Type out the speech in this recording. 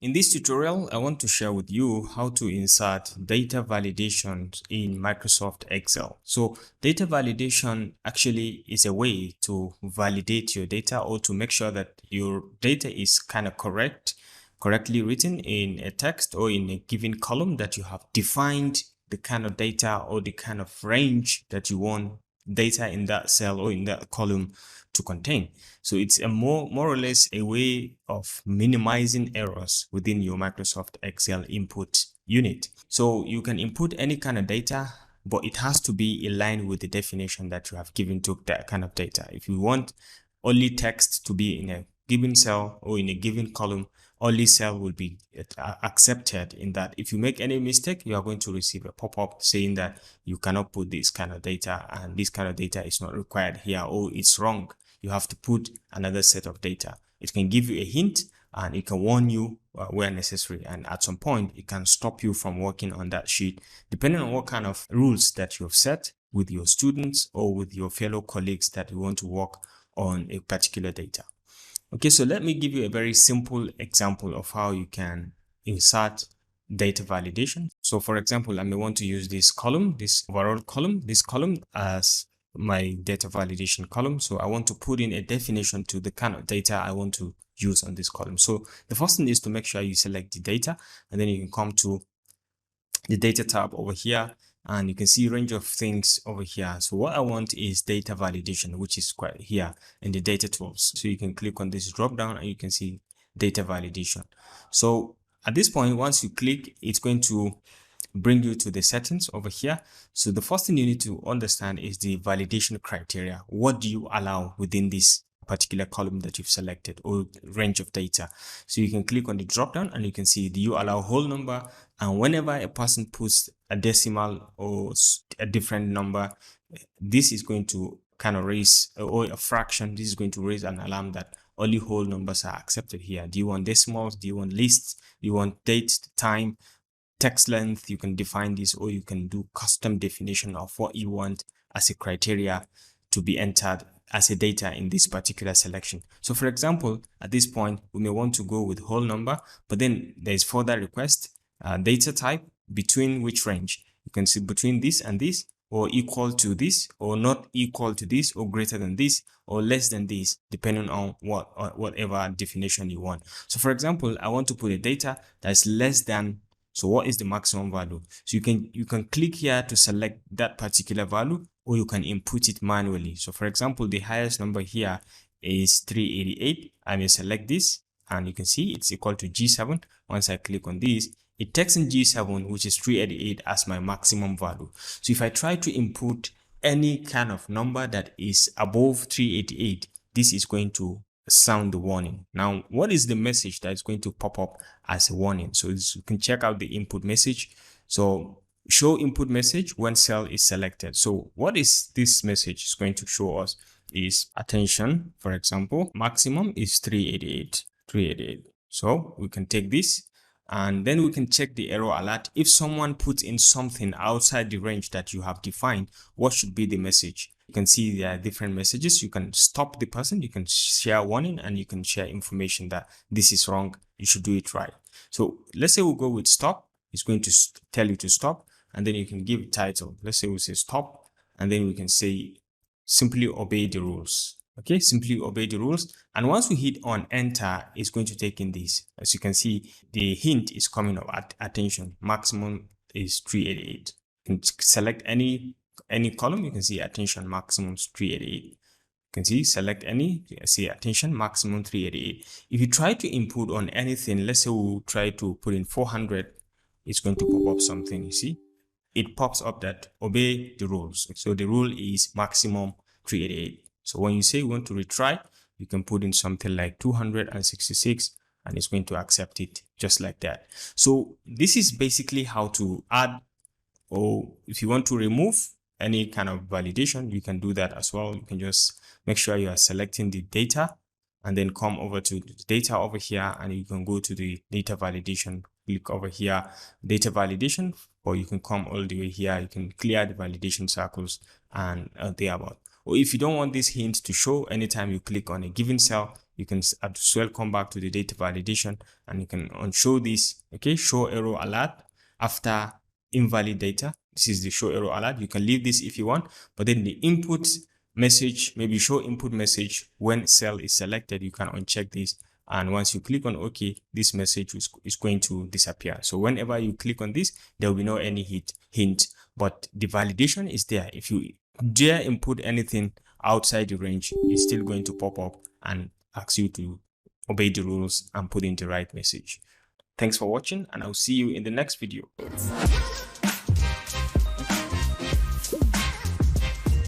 In this tutorial, I want to share with you how to insert data validation in Microsoft Excel. So data validation actually is a way to validate your data or to make sure that your data is kind of correctly written in a text or in a given column, that you have defined the kind of data or the kind of range that you want data in that cell or in that column to contain. So it's a more or less a way of minimizing errors within your Microsoft Excel input unit. So you can input any kind of data, but it has to be in line with the definition that you have given to that kind of data. If you want only text to be in a given cell or in a given column, only cell will be accepted in that. If you make any mistake, you are going to receive a pop-up saying that you cannot put this kind of data and this kind of data is not required here, or it's wrong. You have to put another set of data. It can give you a hint and it can warn you where necessary, and at some point it can stop you from working on that sheet depending on what kind of rules that you have set with your students or with your fellow colleagues that you want to work on a particular data. Okay, so let me give you a very simple example of how you can insert data validation. So for example, I may want to use this column, this overall column, this column as my data validation column. So I want to put in a definition to the kind of data I want to use on this column. So the first thing is to make sure you select the data, and then you can come to the data tab over here, and you can see a range of things over here. So what I want is data validation, which is quite here in the data tools. So you can click on this drop down and you can see data validation. So at this point, once you click, it's going to bring you to the settings over here. So the first thing you need to understand is the validation criteria. What do you allow within this particular column that you've selected or range of data? So you can click on the drop down and you can see, do you allow whole number? And whenever a person puts a decimal or a different number, this is going to kind of raise, or a fraction, this is going to raise an alarm that only whole numbers are accepted here. Do you want decimals? Do you want lists? Do you want date, time, text length? You can define this, or you can do custom definition of what you want as a criteria to be entered as a data in this particular selection. So for example, at this point, we may want to go with whole number, but then there's further request, data type, between which range. You can see between this and this, or equal to this, or not equal to this, or greater than this, or less than this, depending on whatever definition you want. So for example, I want to put a data that's less than, so what is the maximum value? So you can click here to select that particular value, or you can input it manually. So for example, the highest number here is 388. I may select this and you can see it's equal to G7. Once I click on this, it takes in G7, which is 388, as my maximum value. So if I try to input any kind of number that is above 388, this is going to sound the warning. Now, what is the message that is going to pop up as a warning? So you can check out the input message. So show input message when cell is selected. So what is this message is going to show us is attention. For example, maximum is 388. So we can take this and then we can check the error alert. If someone puts in something outside the range that you have defined, what should be the message? You can see there are different messages. You can stop the person, you can share warning, and you can share information that this is wrong, you should do it right. So let's say we'll go with stop. It's going to tell you to stop, and then you can give a title. Let's say we say stop, and then we can say simply obey the rules. Okay, simply obey the rules. And once we hit on enter, it's going to take in this. As you can see, the hint is coming up at attention. Maximum is 388. You can select any column. You can see attention maximum is 388. You can see select any, see attention maximum 388. If you try to input on anything, let's say we'll try to put in 400, it's going to pop up something. You see, it pops up that obey the rules. So the rule is maximum 388. So when you say you want to retry, you can put in something like 266 and it's going to accept it just like that. So this is basically how to add, or if you want to remove any kind of validation, you can do that as well. You can just make sure you are selecting the data and then come over to the data over here, and you can go to the data validation, click over here, data validation, or you can come all the way here. You can clear the validation circles and thereabout. Or if you don't want this hint to show anytime you click on a given cell, you can as well come back to the data validation and you can unshow this. Okay, show error alert after invalid data. This is the show error alert. You can leave this if you want, but then the input message, maybe show input message when cell is selected, you can uncheck this, and once you click on OK, this message is going to disappear. So whenever you click on this, there will be no any hint, but the validation is there. If you dare input anything outside the range, it's still going to pop up and ask you to obey the rules and put in the right message. Thanks for watching, and I'll see you in the next video.